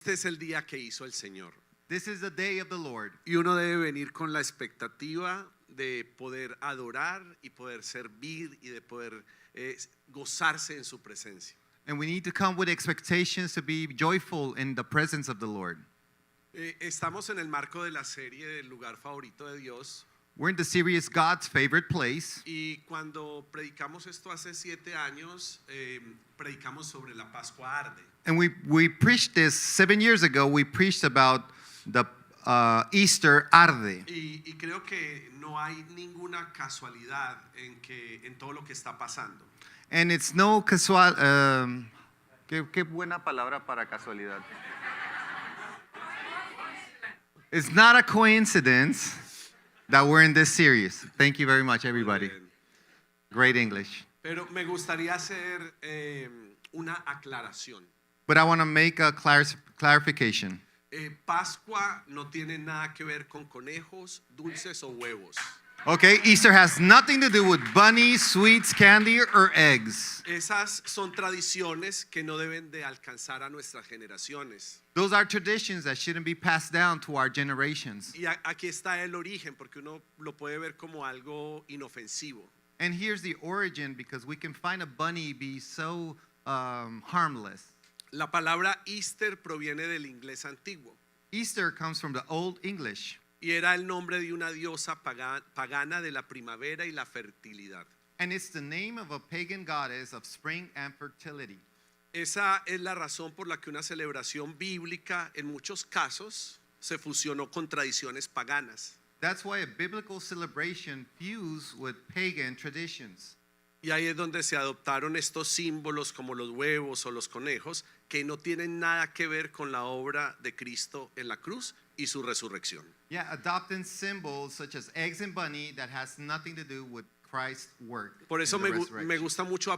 Este es el día que hizo el Señor. This is the day of the Lord. Y uno debe venir con la expectativa de poder adorar y poder servir y de poder gozarse en su presencia. And we need to come with expectations to be joyful in the presence of the Lord. Estamos en el marco de la serie del lugar favorito de Dios. We're in the series God's Favorite Place. Y cuando predicamos esto hace 7 años, predicamos sobre la Pascua Arde. And we preached this 7 years ago. We preached about the Easter Arde. Y creo que no hay ninguna casualidad en todo lo que está pasando. And it's no casual. Qué buena palabra para casualidad. It's not a coincidence that we're in this series. Thank you very much, everybody. Great English. Pero me gustaría hacer una aclaración. But I want to make a clarification. Pascua no tiene nada que ver con conejos, dulces o huevos. Okay, Easter has nothing to do with bunnies, sweets, candy, or eggs. Esas son tradiciones que no deben de alcanzar a nuestras generaciones. Those are traditions that shouldn't be passed down to our generations. Y aquí está el origen, porque uno lo puede ver como algo inofensivo. And here's the origin, because we can find a bunny be so harmless. La palabra Easter proviene del inglés antiguo. Easter comes from the Old English. Y era el nombre de una diosa pagana de la primavera y la fertilidad. And it's the name of a pagan goddess of spring and fertility. Esa es la razón por la que una celebración bíblica en muchos casos se fusionó con tradiciones paganas. That's why a biblical celebration fused with pagan traditions. Y ahí es donde se adoptaron estos símbolos como los huevos o los conejos que no tienen nada que ver con la obra de Cristo en la cruz y su resurrección. Yeah, adopting symbols such as eggs and bunny that has nothing to do with Christ's work. Por eso in the me resurrection. gusta mucho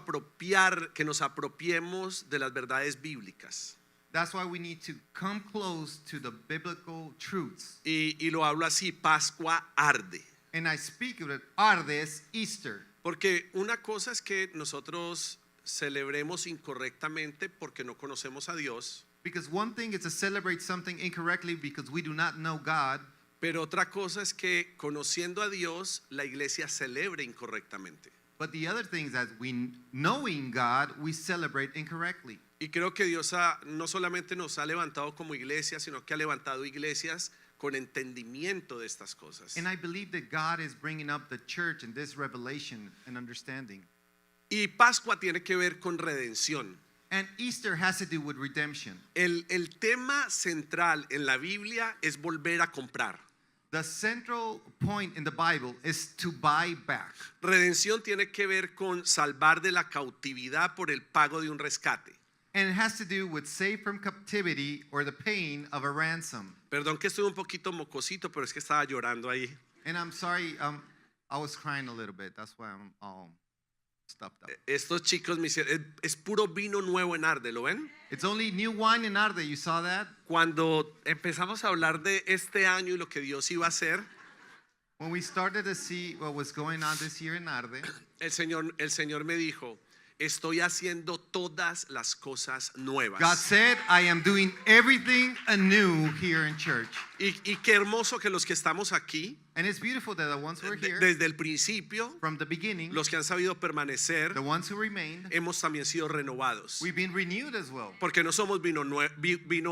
que nos apropiemos de las verdades bíblicas. That's why we need to come close to the biblical truths. Y lo hablo así, Pascua Arde. And I speak of it, Ardes, Easter. Porque una cosa es que nosotros celebremos incorrectamente porque no conocemos a Dios. Because one thing is to celebrate something incorrectly because we do not know God. Pero otra cosa es que conociendo a Dios, la iglesia celebre incorrectamente. But the other thing is that knowing God, we celebrate incorrectly. Y creo que Dios no solamente nos ha levantado como iglesia, sino que ha levantado iglesias con entendimiento de estas cosas. And I believe that God is bringing up the church in this revelation and understanding. Y Pascua tiene que ver con redención. And Easter has to do with redemption. El tema central en la Biblia es volver a comprar. The central point in the Bible is to buy back. Redención tiene que ver con salvar de la cautividad por el pago de un rescate. And it has to do with save from captivity or the paying of a ransom. Perdón que estoy un poquito mocosito, pero es que estaba llorando ahí. And I'm sorry, I was crying a little bit. That's why I'm all stuffed up. Estos chicos me hicieron, es puro vino nuevo en Arde, ¿lo ven? It's only new wine in Arde. You saw that? Cuando empezamos a hablar de este año y lo que Dios iba a hacer, When we started to see what was going on this year in Arde, el Señor me dijo, estoy haciendo todas las cosas nuevas. God said, I am doing everything anew here in church. Y qué hermoso que los que estamos aquí, And it's beautiful that the ones who are here, desde el principio, from the beginning, los que han sabido permanecer, the ones who remained, hemos también sido renovados. we've been renewed as well. Porque no somos vino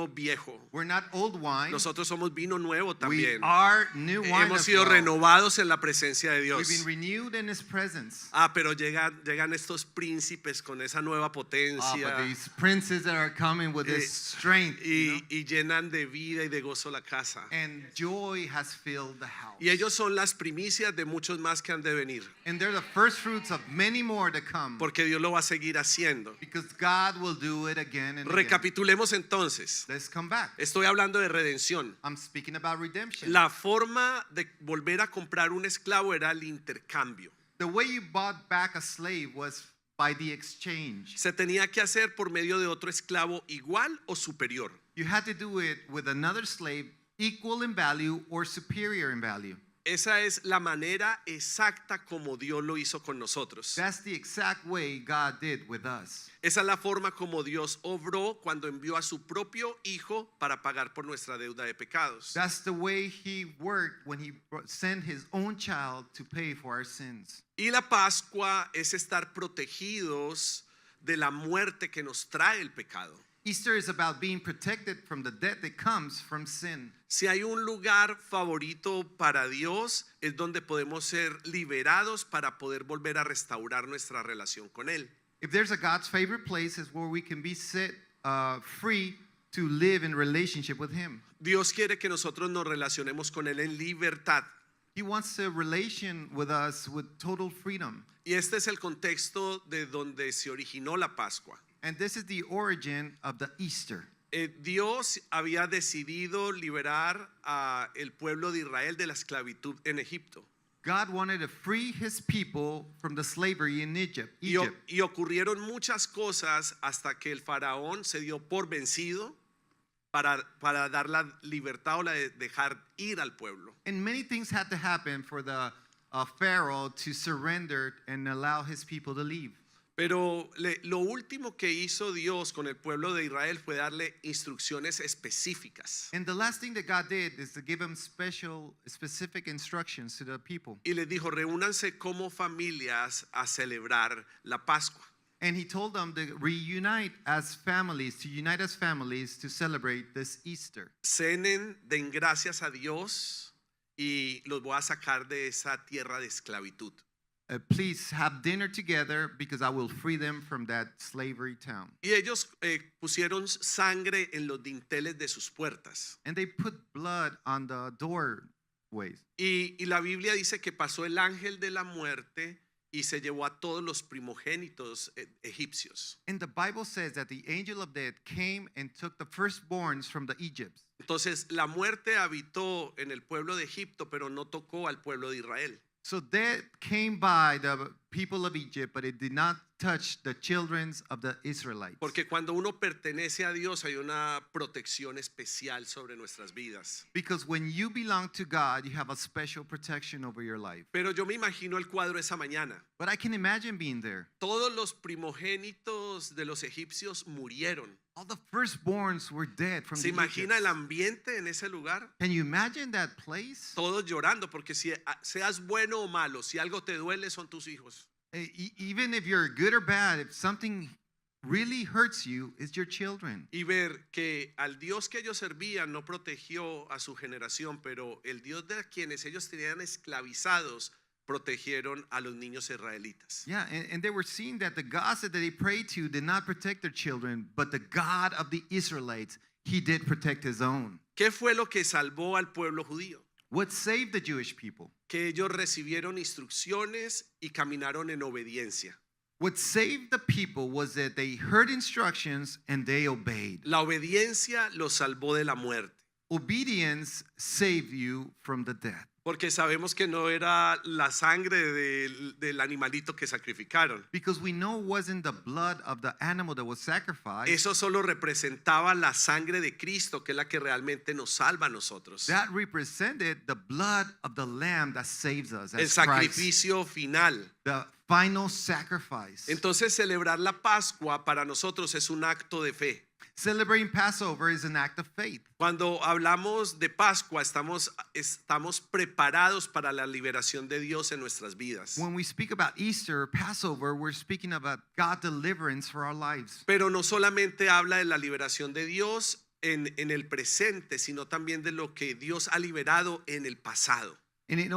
viejo, We're not old wine. nosotros somos vino nuevo We también. are new wine Hemos as sido well. renovados en la presencia de Dios. We've been renewed in His presence. Pero llegan estos príncipes con esa nueva But potencia these princes that are coming with this strength, you know, y llenan de vida y de gozo la casa. and joy has filled the house. Y ellos son las primicias de muchos más que han de venir, And they're the first fruits of many more to come. porque Dios lo va a seguir haciendo. Because God will do it again and again. Recapitulemos entonces. Let's come back. Estoy hablando de redención. I'm speaking about redemption. La forma de volver a comprar un esclavo era el intercambio. The way you bought back a slave was by the exchange. Se tenía que hacer por medio de otro esclavo igual o superior. You had to do it with another slave equal in value or superior in value. Esa es la manera exacta como Dios lo hizo con nosotros. That's the exact way God did with us. Esa es la forma como Dios obró cuando envió a su propio Hijo para pagar por nuestra deuda de pecados. That's the way He worked when He sent His own child to pay for our sins. Y la Pascua es estar protegidos de la muerte que nos trae el pecado. Easter is about being protected from the death that comes from sin. Si hay un lugar favorito para Dios, es donde podemos ser liberados para poder volver a restaurar nuestra relación con Él. If there's a God's favorite place, is where we can be set free to live in relationship with Him. Dios quiere que nosotros nos relacionemos con Él en libertad. He wants a relation with us with total freedom. Y este es el contexto de donde se originó la Pascua. And this is the origin of the Easter. Dios había decidido liberar a el pueblo de Israel de la esclavitud en Egipto. God wanted to free His people from the slavery in Egypt. Y ocurrieron muchas cosas hasta que el faraón se dio por vencido para dar la libertad o la de dejar ir al pueblo. And many things had to happen for the Pharaoh to surrender and allow his people to leave. Pero lo último que hizo Dios con el pueblo de Israel fue darle instrucciones específicas. And the last thing that God did is to give them specific instructions to the people. Y les dijo, reúnanse como familias a celebrar la Pascua. And He told them to reunite as families, to unite as families to celebrate this Easter. Cenen, den gracias a Dios y los voy a sacar de esa tierra de esclavitud. Please have dinner together because I will free them from that slavery town. Y ellos pusieron sangre en los dinteles de sus puertas. And they put blood on the doorways. Y la Biblia dice que pasó el ángel de la muerte y se llevó a todos los primogénitos egipcios. And the Bible says that the angel of death came and took the firstborns from the Egypts. Entonces la muerte habitó en el pueblo de Egipto, pero no tocó al pueblo de Israel. So death came by the people of Egypt, but it did not touch the children of the Israelites. Porque cuando uno pertenece a Dios hay una protección especial sobre nuestras vidas. Because when you belong to God, you have a special protection over your life. Pero yo me imagino el cuadro esa mañana. But I can imagine being there. Todos los primogénitos de los egipcios murieron. All the firstborns were dead from ¿Se the imagina el Egypts. ambiente en ese lugar? Can you imagine that place? Todos llorando, porque si seas bueno o malo, si algo te duele son tus hijos. Even if you're good or bad, if something really hurts you, it's your children. Y ver que al Dios que ellos servían no protegió a su generación, pero el Dios de quienes ellos tenían esclavizados protegieron a los niños israelitas. Yeah, and they were seeing that the gods that they prayed to did not protect their children, but the God of the Israelites, He did protect His own. ¿Qué fue lo que salvó al pueblo judío? What saved the Jewish people? Que ellos recibieron instrucciones y caminaron en obediencia. What saved the people was that they heard instructions and they obeyed. La obediencia los salvó de la muerte. Obedience saved you from the death. Porque sabemos que no era la sangre del animalito que sacrificaron. Because we know it wasn't the blood of the animal that was sacrificed. Eso solo representaba la sangre de Cristo, que es la que realmente nos salva a nosotros. That represented the blood of the lamb that saves us. El As Christ, sacrificio final. the final sacrifice. Entonces celebrar la Pascua para nosotros es un acto de fe. Celebrating Passover is an act of faith. Cuando hablamos de Pascua estamos preparados para la liberación de Dios en nuestras vidas. When we speak about Easter, Passover, we're speaking about God's deliverance for our lives. Pero no solamente habla de la liberación de Dios en el presente, sino también de lo que Dios ha liberado en el pasado. And it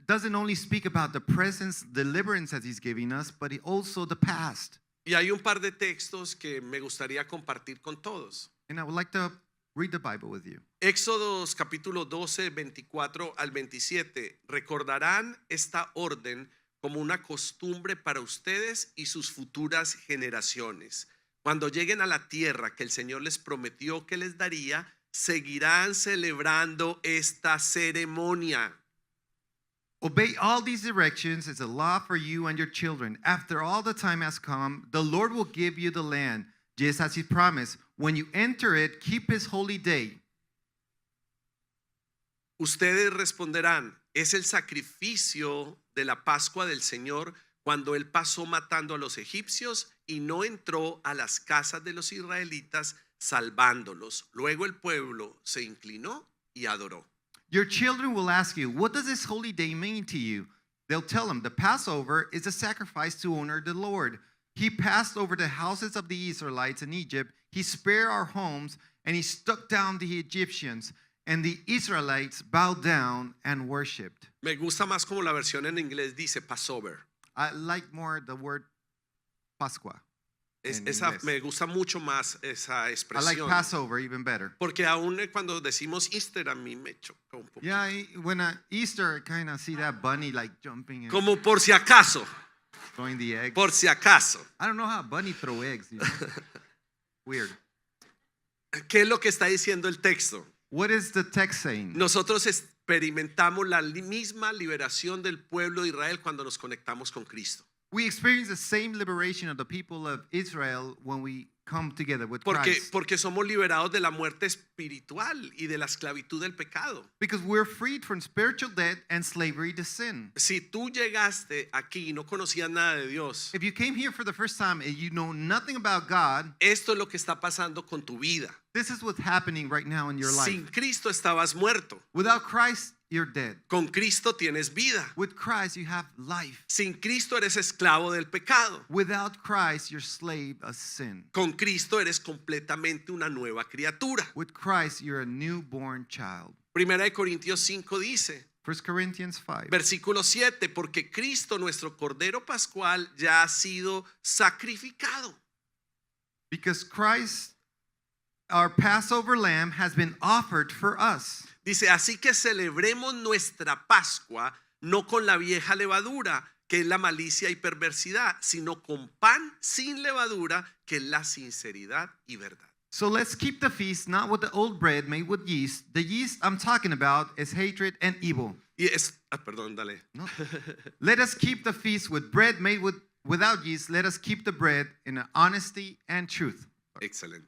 doesn't only speak about the present deliverance that He's giving us, but also the past. Y hay un par de textos que me gustaría compartir con todos. And I would like to read the Bible with you. Éxodos capítulo 12, 24 al 27. Recordarán esta orden como una costumbre para ustedes y sus futuras generaciones. Cuando lleguen a la tierra que el Señor les prometió que les daría, seguirán celebrando esta ceremonia. Obey all these directions as a law for you and your children. After all the time has come, the Lord will give you the land, just as He promised. When you enter it, keep His holy day. Ustedes responderán, es el sacrificio de la Pascua del Señor cuando Él pasó matando a los egipcios y no entró a las casas de los israelitas salvándolos. Luego el pueblo se inclinó y adoró. Your children will ask you, what does this holy day mean to you? They'll tell them, the Passover is a sacrifice to honor the Lord. He passed over the houses of the Israelites in Egypt. He spared our homes, and he struck down the Egyptians. And the Israelites bowed down and worshipped. Me gusta más como la versión en inglés dice Passover. I like more the word Pascua. En Esa, inglés. me gusta mucho más esa I like expresión. Passover even better. Porque aún cuando decimos Easter a mí me choca un poco. Yeah, when Easter, I kind of see that bunny like jumping and Como por si acaso, throwing the egg. por si acaso. I don't know how bunny throw eggs. You know? Weird. ¿Qué es lo que está diciendo el texto? What is the text saying? Nosotros experimentamos la misma liberación del pueblo de Israel cuando nos conectamos con Cristo. We experience the same liberation of the people of Israel when we come together with Porque Christ. somos liberados de la muerte espiritual y de la esclavitud del pecado. Because we're freed from spiritual death and slavery to sin. Si tú llegaste aquí y no conocías nada de Dios, If you came here for the first time and you know nothing about God, esto es lo que está pasando con tu vida. this is what's happening right now in your life. Sin Cristo estabas muerto. Without Christ, you're dead. Con Cristo tienes vida. With Christ, you have life. Sin Cristo eres esclavo del pecado. Without Christ, you're slave of sin. Con Cristo eres completamente una nueva criatura. With Christ, you're a newborn child. Primera de Corintios 5 dice, 1 Corinthians 5. versículo 7, porque Cristo, nuestro Cordero Pascual, ya ha sido sacrificado. Because Christ, our Passover lamb, has been offered for us. Dice, así que celebremos nuestra Pascua no con la vieja levadura, que es la malicia y perversidad, sino con pan sin levadura, que es la sinceridad y verdad. So let's keep the feast not with the old bread made with yeast. The yeast I'm talking about is hatred and evil. Y perdón, dale. No. Let us keep the feast with bread made without yeast. Let us keep the bread in honesty and truth. Excelente.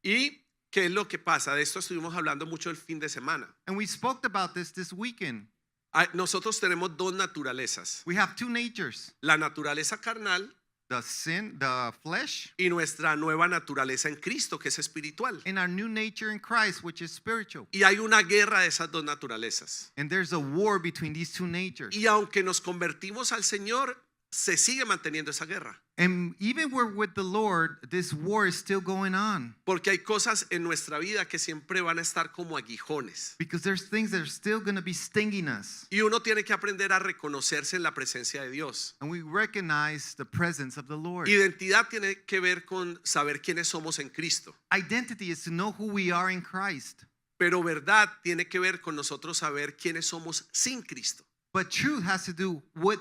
¿Y qué es lo que pasa? De esto estuvimos hablando mucho el fin de semana. And we spoke about this weekend. Nosotros tenemos dos naturalezas. We have two natures. La naturaleza carnal The flesh, y nuestra nueva naturaleza en Cristo, que es espiritual. and our new nature in Christ, which is spiritual. Y hay una guerra de esas dos naturalezas. And there's a war between these two natures. Y aunque nos convertimos al Señor, se sigue manteniendo esa guerra. And even we're with the Lord, this war is still going on. Porque hay cosas en nuestra vida que siempre van a estar como aguijones. Because there's things that are still going to be stinging us. Y uno tiene que aprender a reconocerse en la presencia de Dios. And we recognize the presence of the Lord. Identidad tiene que ver con saber quiénes somos en Cristo. Identity is to know who we are in Christ. Pero verdad tiene que ver con nosotros saber quiénes somos sin Cristo. But truth has to do with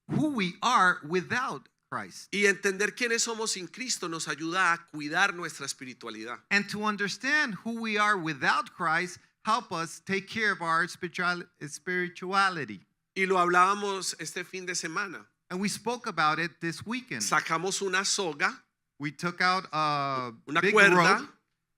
who we are without Christ. Y entender quiénes somos sin Cristo nos ayuda a cuidar nuestra espiritualidad. And to understand who we are without Christ help us take care of our spirituality. Y lo hablábamos este fin de semana. And we spoke about it this weekend. Sacamos una soga, We took out a una big cuerda, rope.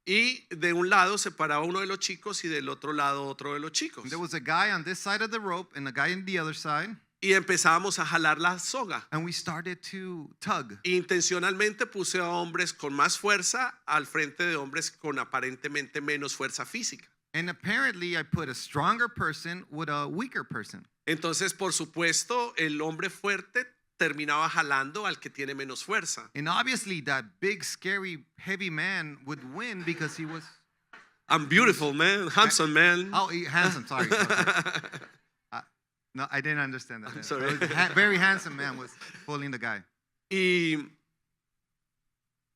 y de un lado separaba uno de los chicos y del otro lado otro de los chicos. There was a guy on this side of the rope and a guy on the other side. Y empezábamos a jalar la soga. And we started to tug. Intencionalmente puse a hombres con más fuerza al frente de hombres con aparentemente menos fuerza física. And apparently I put a stronger person with a weaker person. Entonces, por supuesto, el hombre fuerte terminaba jalando al que tiene menos fuerza. And obviously that big, scary, heavy man would win because he was, I'm beautiful, man. Handsome, man. handsome, sorry. No, I didn't understand that. I'm sorry. Very handsome man was pulling the guy. Y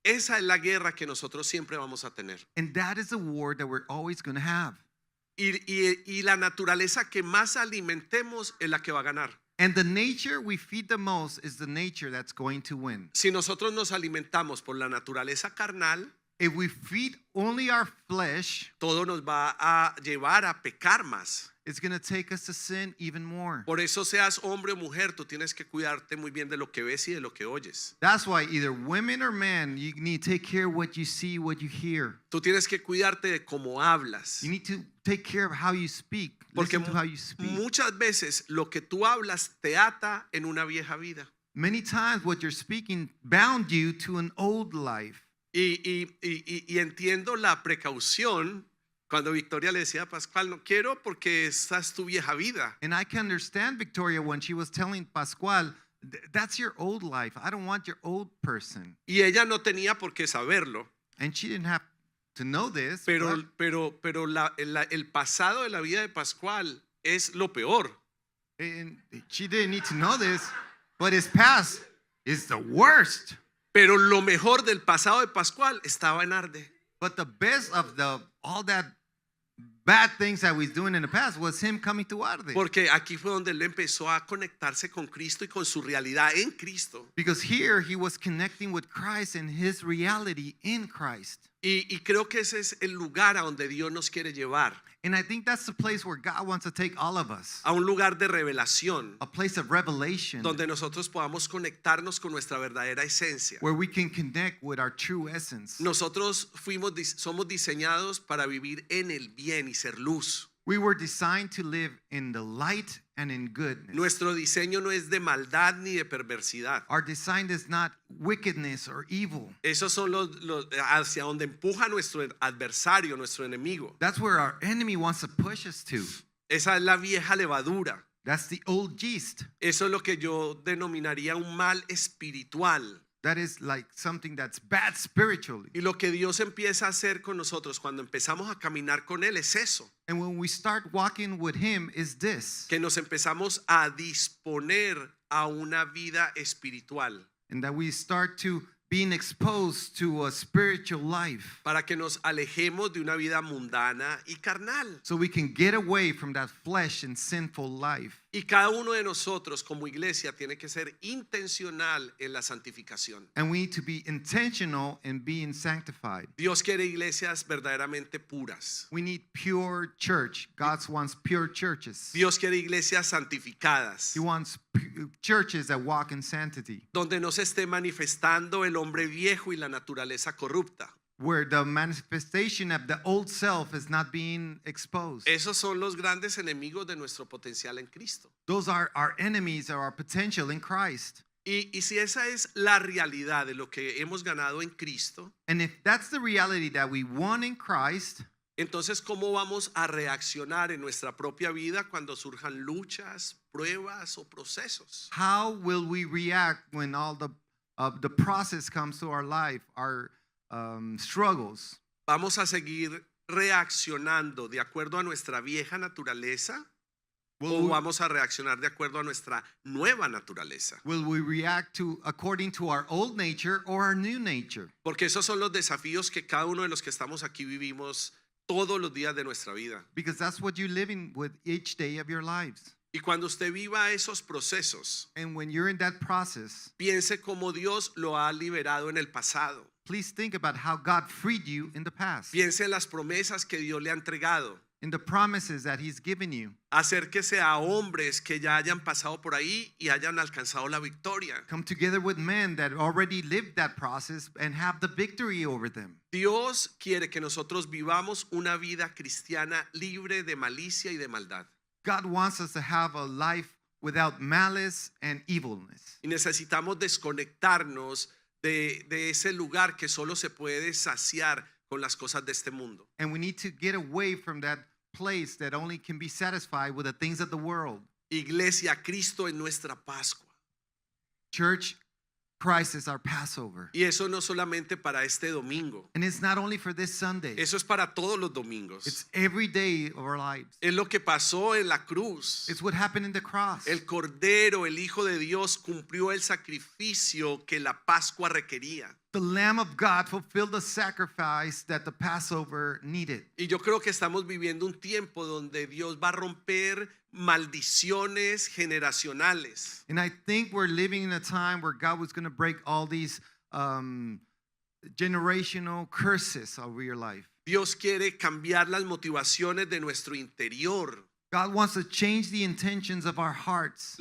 esa es la guerra que nosotros siempre vamos a tener. And that is a war that we're always going to have. Y la naturaleza que más alimentemos es la que va a ganar. And the nature we feed the most is the nature that's going to win. Si nosotros nos alimentamos por la naturaleza carnal, if we feed only our flesh, todo nos va a llevar a pecar más. it's going to take us to sin even more. Por eso seas hombre o mujer, tú tienes que cuidarte muy bien de lo que ves y de lo que oyes. That's why either women or men, you need to take care of what you see, what you hear. Tú tienes que cuidarte de cómo hablas. You need to take care of how you speak. Porque Listen to how you speak. muchas veces lo que tú hablas te ata en una vieja vida. Many times what you're speaking bound you to an old life. Y entiendo la precaución cuando Victoria le decía a Pascual, no quiero porque esa es tu vieja vida. And I can understand Victoria when she was telling Pascual, that's your old life. I don't want your old person. Y ella no tenía por qué saberlo. And she didn't have to know this. But Pero el pasado de la vida de Pascual es lo peor. and she didn't need to know this, but his past is the worst. Pero lo mejor del pasado de Pascual estaba en Arde. But the best of all that bad things that he's doing in the past was him coming to Arde. Porque aquí fue donde él empezó a conectarse con Cristo y con su realidad en Cristo. Because here he was connecting with Christ and his reality in Christ. Y creo que ese es el lugar a donde Dios nos quiere llevar. And I think that's the place where God wants to take all of us. A un lugar de revelación. A place of revelation. Donde nosotros podamos conectarnos con nuestra verdadera esencia. Where we can connect with our true essence. Nosotros somos diseñados para vivir en el bien y ser luz. We were designed to live in the light and in goodness. Nuestro diseño no es de maldad ni de perversidad. Our design is not wickedness or evil. Esos son los hacia donde empuja nuestro adversario, nuestro enemigo. That's where our enemy wants to push us to. Esa es la vieja levadura. That's the old yeast. Eso es lo que yo denominaría un mal espiritual. That is like something that's bad spiritually. Y lo que Dios empieza a hacer con nosotros cuando empezamos a caminar con Él es eso. And when we start walking with him is this. Que nos empezamos a disponer a una vida espiritual. And that we start to being exposed to a spiritual life. Para que nos alejemos de una vida mundana y carnal. So we can get away from that flesh and sinful life. Y cada uno de nosotros como iglesia tiene que ser intencional en la santificación. And we need to be intentional in being sanctified. Dios quiere iglesias verdaderamente puras. We need pure church. God wants pure churches. Dios quiere iglesias santificadas. He wants churches that walk in sanctity. Donde no se esté manifestando el hombre viejo y la naturaleza corrupta. Where the manifestation of the old self is not being exposed. Esos son los grandes enemigos de nuestro potencial en Cristo. Those are our enemies or our potential in Christ. Y si esa es la realidad de lo que hemos ganado en Cristo, And if that's the reality that we won in Christ, entonces ¿cómo vamos a reaccionar en nuestra propia vida cuando surjan luchas, pruebas o procesos? how will we react when all the process comes to our life, our struggles? ¿Vamos a seguir reaccionando de acuerdo a nuestra vieja naturaleza? ¿O vamos a reaccionar de acuerdo a nuestra nueva naturaleza? Will we react according to our old nature or our new nature? Porque esos son los desafíos que cada uno de los que estamos aquí vivimos todos los días de nuestra vida. Because that's what you're living with each day of your lives. Y cuando usted viva esos procesos, And when you're in that process, piense cómo Dios lo ha liberado en el pasado. please think about how God freed you in the past, Piense en las promesas que Dios le ha entregado. in the promises that He's given you. Acérquese a hombres que ya hayan pasado por ahí y hayan alcanzado la victoria. Come together with men that already lived that process and have the victory over them. Dios quiere que nosotros vivamos una vida cristiana libre de malicia y de maldad. God wants us to have a life without malice and evilness. Y necesitamos desconectarnos de ese lugar que solo se puede saciar con las cosas de este mundo. And we need to get away from that place that only can be satisfied with the things of the world. Iglesia, Cristo es nuestra Pascua. Church, Christ is our Passover. Y eso no solamente para este domingo. And it's not only for this Sunday. Eso es para todos los domingos. It's every day of our lives. Es lo que pasó en la cruz. It's what happened in the cross. El Cordero, el Hijo de Dios, cumplió el sacrificio que la Pascua requería. The Lamb of God fulfilled the sacrifice that the Passover needed. Y yo creo que estamos viviendo un tiempo donde Dios va a romper maldiciones generacionales. And I think we're living in a time where God was going to break all these generational curses over your life. Dios quiere cambiar las motivaciones de nuestro interior. God wants to change the intentions of our hearts.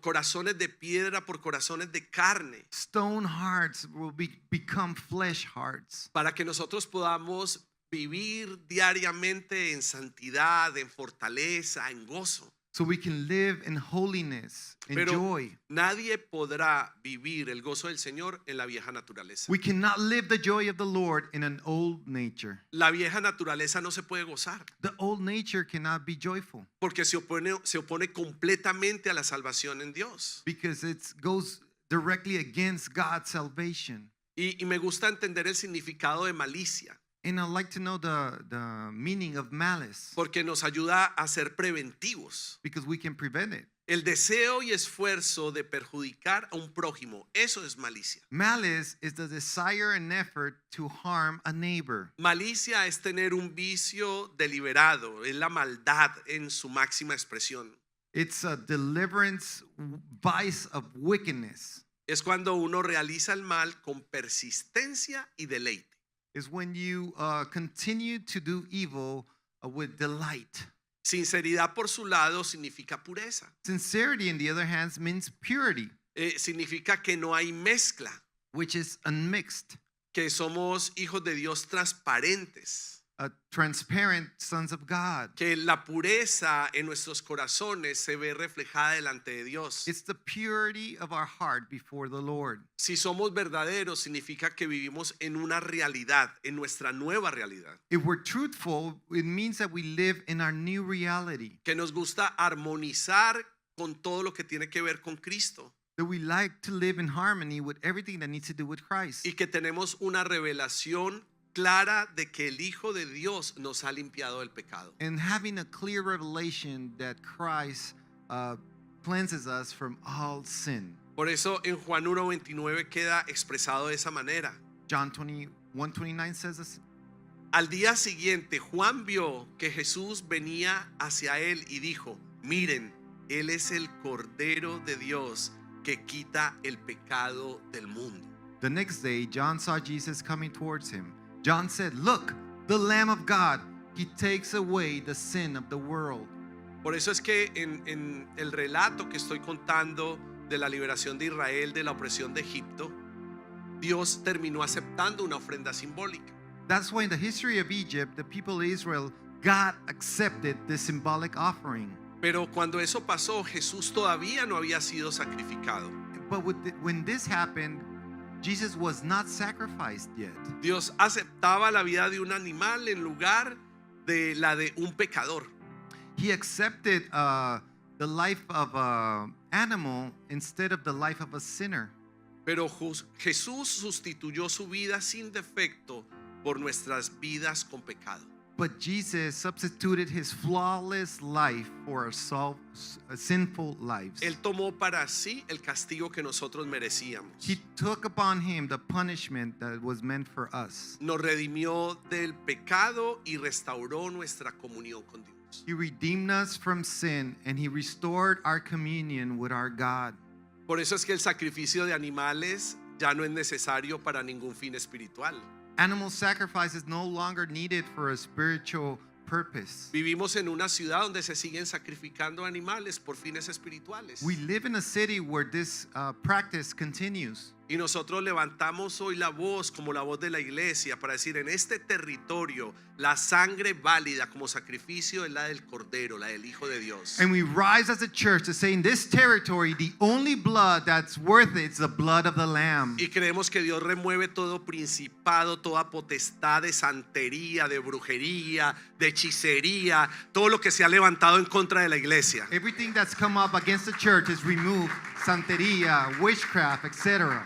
Corazones de piedra por corazones de carne, Stone hearts will become flesh hearts, para que nosotros podamos vivir diariamente en santidad, en fortaleza, en gozo. so we can live in holiness and Pero joy. nadie podrá vivir el gozo del Señor en la vieja naturaleza. We cannot live the joy of the Lord in an old nature. La vieja naturaleza no se puede gozar The old nature cannot be joyful porque se opone completamente a la salvación en Dios. because it goes directly against God's salvation. Y me gusta entender el significado de malicia, And I'd like to know the meaning of malice porque nos ayuda a ser preventivos. because we can prevent it. El deseo y esfuerzo de perjudicar a un prójimo, eso es malicia. Malice is the desire and effort to harm a neighbor. Malicia es tener un vicio deliberado, es la maldad en su máxima expresión. It's a deliverance vice of wickedness. Es cuando uno realiza el mal con persistencia y deleite. Is when you continue to do evil with delight. Sinceridad por su lado significa pureza. Sincerity, on the other hand, means purity, Significa que no hay mezcla, which is unmixed, que somos hijos de Dios transparentes, transparent sons of God. que la pureza en nuestros corazones se ve reflejada delante de Dios. It's the purity of our heart before the Lord. Si somos verdaderos, significa que vivimos en una realidad, en nuestra nueva realidad. If we're truthful, it means that we live in our new reality, Que nos gusta armonizar con todo lo que tiene que ver con Cristo. that we like to live in harmony with everything that needs to do with Christ. Y que tenemos una revelación clara de que el Hijo de Dios nos ha limpiado del pecado. And having a clear revelation that Christ cleanses us from all sin. Por eso en Juan 1:29 queda expresado de esa manera. John 21:29 says this. Al día siguiente, Juan vio que Jesús venía hacia él y dijo: miren, él es el Cordero de Dios que quita el pecado del mundo. The next day, John saw Jesus coming towards him. John said, "Look, the Lamb of God. He takes away the sin of the world." Por eso es que en el relato que estoy contando de la liberación de Israel de la opresión de Egipto, Dios terminó aceptando una ofrenda simbólica. That's why in the history of Egypt, the people of Israel, God accepted the symbolic offering. Pero cuando eso pasó, Jesús todavía no había sido sacrificado. But when this happened, Jesus was not sacrificed yet. Dios aceptaba la vida de un animal en lugar de la de un pecador. He accepted the life of an animal instead of the life of a sinner. Pero Jesús sustituyó su vida sin defecto por nuestras vidas con pecado. But Jesus substituted his flawless life for our sinful lives. Él tomó para sí el castigo que nosotros merecíamos. He took upon him the punishment that was meant for us. Nos redimió del pecado y restauró nuestra comunión con Dios. He redeemed us from sin and he restored our communion with our God. Por eso es que el sacrificio de animales ya no es necesario para ningún fin espiritual. Animal sacrifice is no longer needed for a spiritual purpose. Vivimos en una ciudad donde se siguen sacrificando animales por fines espirituales. We live in a city where this practice continues. Y nosotros levantamos hoy la voz como la voz de la iglesia para decir: en este territorio la sangre válida como sacrificio es la del Cordero, la del Hijo de Dios. And we rise as a church to say in this territory the only blood that's worth it is the blood of the Lamb. Y creemos que Dios remueve todo principado, toda potestad de santería, de brujería, de hechicería, todo lo que se ha levantado en contra de la iglesia. Everything that's come up against the church is removed. Santeria, witchcraft, etc.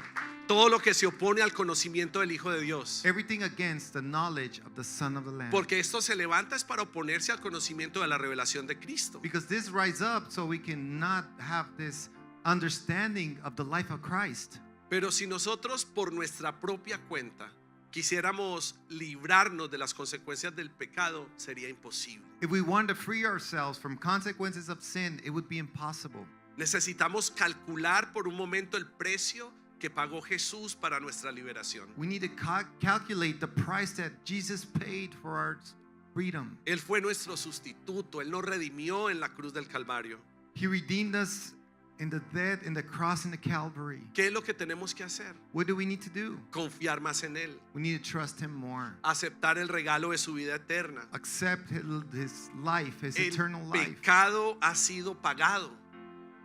Todo lo que se opone al conocimiento del Hijo de Dios. Everything against the knowledge of the Son of the Lamb. Porque esto se levanta es para oponerse al conocimiento de la revelación de Cristo. Because this rise up so we cannot have this understanding of the life of Christ. Pero si nosotros por nuestra propia cuenta quisiéramos librarnos de las consecuencias del pecado, sería imposible. If we want to free ourselves from consequences of sin, it would be impossible. Necesitamos calcular por un momento el precio que pagó Jesús para nuestra liberación. We need to calculate the price that Jesus paid for our freedom. Él fue nuestro sustituto, Él nos redimió en la cruz del Calvario. He redeemed us in the death, in the cross, in the Calvary. ¿Qué es lo que tenemos que hacer? What do we need to do? Confiar más en Él, We need to trust Him more. aceptar el regalo de su vida eterna. Accept His life, His El eternal life. pecado ha sido pagado.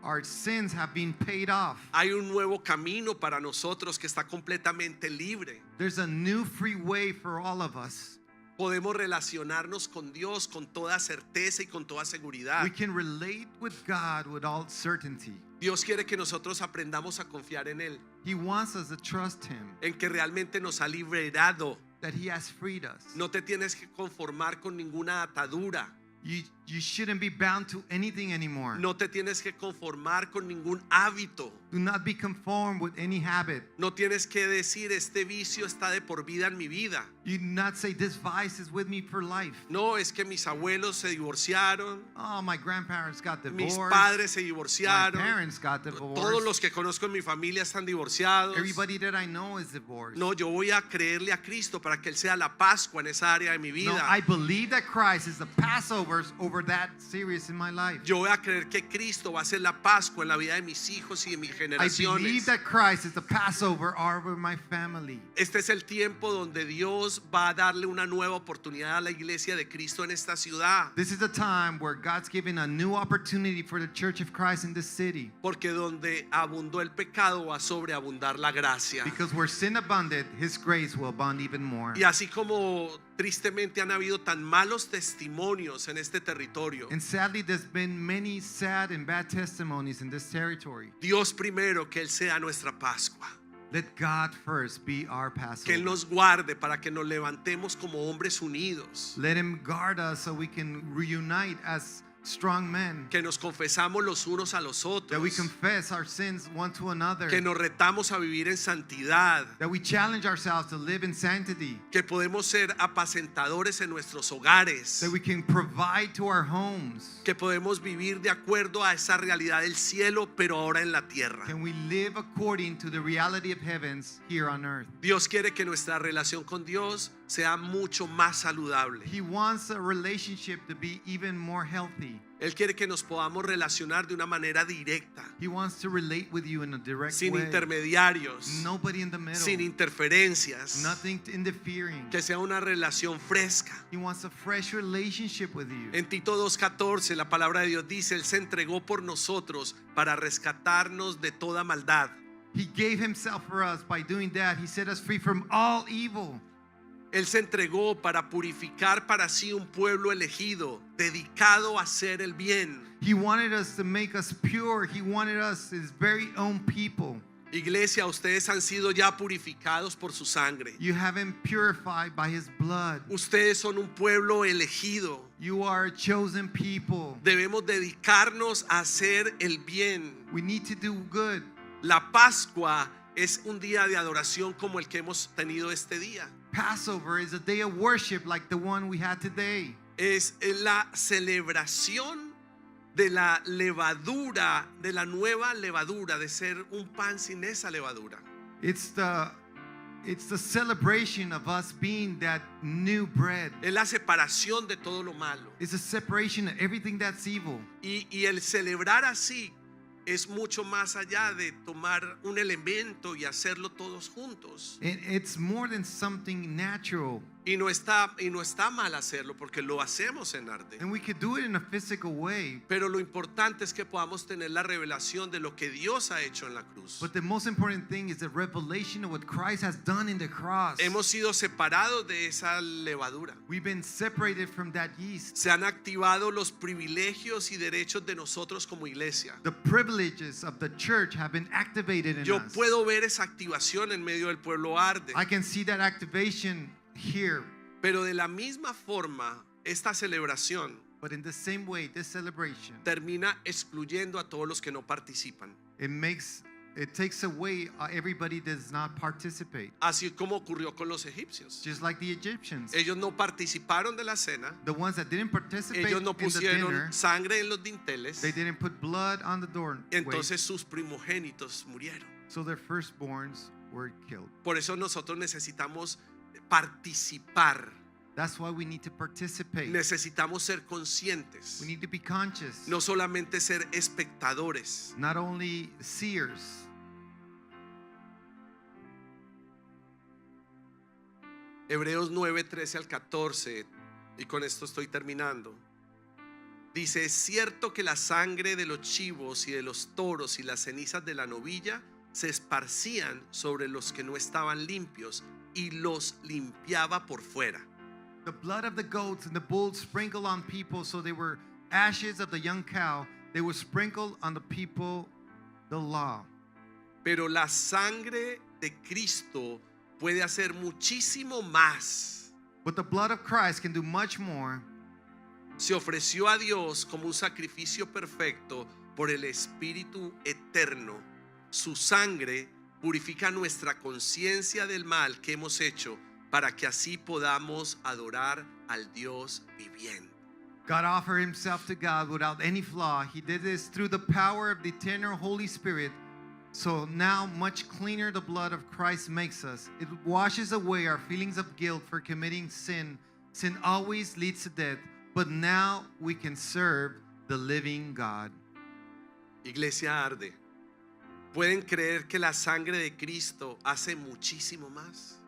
Our sins have been paid off. Hay un nuevo camino para nosotros que está completamente libre. There's a new free way for all of us. Podemos relacionarnos con Dios con toda certeza y con toda seguridad. We can relate with God with all certainty. Dios quiere que nosotros aprendamos a confiar en Él, He wants us to trust Him, en que realmente nos ha liberado. that He has freed us. No te tienes que conformar con ninguna atadura. You shouldn't be bound to anything anymore. No te tienes que conformar con ningún hábito. Do not be conformed with any habit. No tienes que decir este vicio está de por vida en mi vida. You do not say this vice is with me for life. No, es que mis abuelos se divorciaron, Oh, my grandparents got mis divorced. padres se My divorciaron, parents got divorced. todos los que conozco en mi familia están divorciados. Everybody that I know is divorced. No, yo voy a creerle a Cristo para que Él sea la Pascua en esa área de mi No, vida. I believe that Christ is the Passover over that series in my life. Yo voy a creer que Cristo va a ser la Pascua en la vida de mis hijos y de mis I believe generaciones. that Christ is the Passover over my family. Este es el tiempo donde Dios va a darle una nueva oportunidad a la iglesia de Cristo en esta ciudad. This is the time where God's giving a new opportunity for the Church of Christ in this city. Porque donde abundó el pecado va a sobreabundar la gracia. Because where sin abunded, His grace will abound even more. Y así como tristemente han habido tan malos testimonios en este territorio, And sadly, there's been many sad and bad testimonies in this territory. Dios primero, que Él sea nuestra Pascua. Let God first be our Que Él Passover. nos guarde para que nos levantemos como hombres unidos. Let Him guard us so we can reunite as strong men. Que nos confesamos los unos a los That we otros. confess our sins one to another. Que nos retamos a vivir en santidad. That we challenge ourselves to live in sanctity. Que podemos ser apacentadores en nuestros hogares. That we can provide to our homes. Que podemos vivir de acuerdo a esa realidad del cielo, pero ahora en la tierra. Can we live according to the reality of heavens here on earth? Dios quiere que nuestra relación con Dios sea mucho más saludable. He wants a relationship to be even more healthy. Él quiere que nos podamos relacionar de una manera directa, He wants to relate with you in a direct sin way. intermediarios, Nobody in the middle. sin interferencias. Nothing interfering. Que sea una relación fresca. He wants a fresh relationship with you. En Tito 2:14 la palabra de Dios dice: Él se entregó por nosotros para rescatarnos de toda maldad. He gave Himself for us. By doing that, He set us free from all evil. Él se entregó para purificar para sí un pueblo elegido, dedicado a hacer el bien. He wanted us to make us pure. He wanted us His very own people. Iglesia, ustedes han sido ya purificados por su sangre. You have been purified by His blood. Ustedes son un pueblo elegido. You are a chosen people. Debemos dedicarnos a hacer el bien. We need to do good. La Pascua es un día de adoración como el que hemos tenido este día. Passover is a day of worship like the one we had today. Es la celebración de la levadura, de la nueva levadura, de ser un pan sin esa levadura. It's the celebration of us being that new bread. Es la separación de todo lo malo. It's a separation of everything that's evil. Y el celebrar así es mucho más allá de tomar un elemento y hacerlo todos juntos. And it's more than something natural. Y no está mal hacerlo porque lo hacemos en arte. And we could do it in a physical way. Pero lo importante es que podamos tener la revelación de lo que Dios ha hecho en la cruz. But the most important thing is the revelation of what Christ has done in the cross. Hemos sido separados de esa levadura. We've been separated from that yeast. Se han activado los privilegios y derechos de nosotros como iglesia. The privileges of the church have been activated in Yo us. puedo ver esa activación en medio del pueblo arde. I can see that activation here. Pero de la misma forma, esta celebración But in the same way, this celebration, termina excluyendo a todos los que no participan. it takes away everybody that does not participate. Así como ocurrió con los egipcios. Just like the Egyptians. Ellos no participaron de la cena. The ones that didn't participate Ellos no in the dinner, pusieron sangre en los dinteles. they didn't put blood on the door. Entonces sus primogénitos murieron. So their firstborns were killed. Por eso nosotros necesitamos participar. That's why we need to participate. Necesitamos ser conscientes. We need to be conscious. No solamente ser espectadores. Not only seers. Hebreos 9, 13 al 14, y con esto estoy terminando. Dice: es cierto que la sangre de los chivos y de los toros y las cenizas de la novilla se esparcían sobre los que no estaban limpios y los limpiaba por fuera. The blood of the goats and the bulls sprinkled on people, so they were ashes of the young cow. They were sprinkled on the people, the law. Pero la sangre de Cristo puede hacer muchísimo más. But the blood of Christ can do much more. Se ofreció a Dios como un sacrificio perfecto por el Espíritu eterno. Su sangre purifica nuestra conciencia del mal que hemos hecho, para que así podamos adorar al Dios viviente. God offered himself to God without any flaw. He did this through the power of the eternal Holy Spirit. So now much cleaner the blood of Christ makes us. It washes away our feelings of guilt for committing sin. Sin always leads to death, but now we can serve the living God. Iglesia Arde, ¿pueden creer que la sangre de Cristo hace muchísimo más?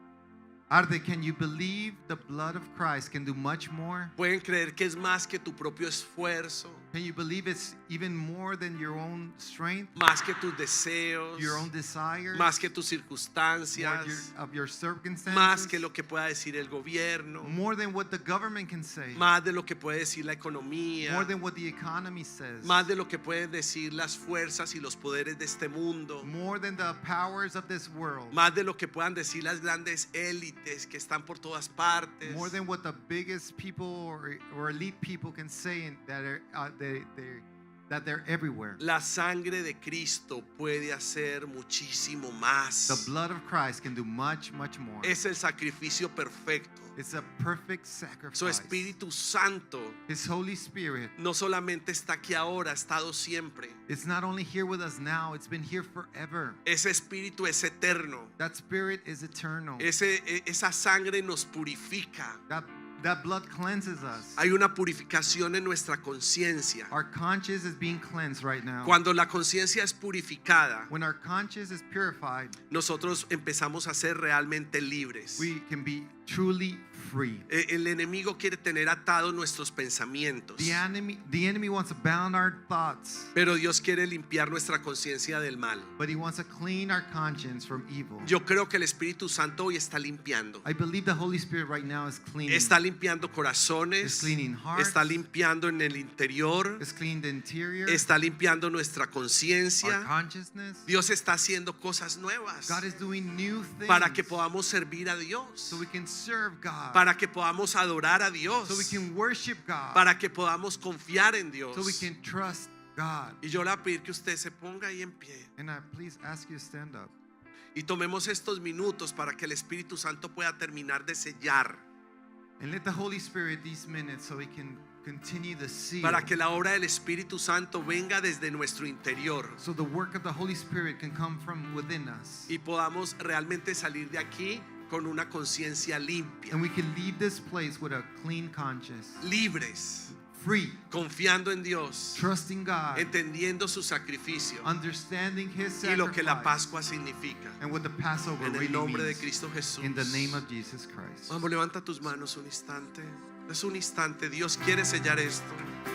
Arde, can you believe the blood of Christ can do much more? ¿Pueden creer que es más que tu propio esfuerzo? Can you believe it's even more than your own strength, Más que tus deseos, your own desires, más que tus more circunstancias, of your circumstances, más que lo que pueda decir el gobierno, more than what the government can say, más de lo que puede decir la economía, more than what the economy says, más de lo que pueden decir las fuerzas y los poderes de este mundo, more than the powers of this world, más de lo que puedan decir las grandes élites que están por todas partes, more than what the biggest people or elite people can say that they're everywhere. La sangre de Cristo puede hacer muchísimo más. The blood of Christ can do much, much more. Es el sacrificio perfecto. It's a perfect Su sacrifice. Espíritu Santo His Holy Spirit, no solamente está aquí ahora, ha estado siempre. it's not only here with us now, it's been here forever. Ese Espíritu es eterno. That Spirit is eternal. Esa sangre nos purifica. That blood cleanses us. Hay una purificación en nuestra conciencia. Our conscience is being cleansed right now. Cuando la conciencia es purificada, When our conscience is purified, nosotros empezamos a ser realmente libres. we can be truly free. El enemigo quiere tener atados nuestros pensamientos, The enemy wants to bound our thoughts, pero Dios quiere limpiar nuestra conciencia del mal. but he wants to clean our conscience from evil. Yo creo que el Espíritu Santo hoy está limpiando. I believe the Holy Spirit right now is cleaning. Está limpiando It's corazones, cleaning hearts. está limpiando en el interior, It's cleaning the interior, está limpiando nuestra our conciencia. consciousness. Dios está haciendo cosas nuevas God is doing new things para que podamos servir a Dios, so we can serve God, para que podamos adorar a Dios, so we can worship God, para que podamos confiar en Dios. so we can trust God. Y yo le voy a pedir que usted se ponga ahí en pie And I please ask you to stand up. y tomemos estos minutos para que el Espíritu Santo pueda terminar de sellar, And let the Holy Spirit these minutes so we can continue the seal. para que la obra del Espíritu Santo venga desde nuestro interior So the work of the Holy Spirit can come from within us. y podamos realmente salir de aquí con una conciencia limpia, And we can leave this place with a clean conscience. libres, Free. confiando en Dios, Trusting God. entendiendo su sacrificio Understanding His y lo que la sacrifice. Pascua significa. And what the Passover En el really nombre de means. Cristo Jesús. In the name of Jesus Christ. Vamos, levanta tus manos un instante. Es un instante. Dios quiere sellar esto.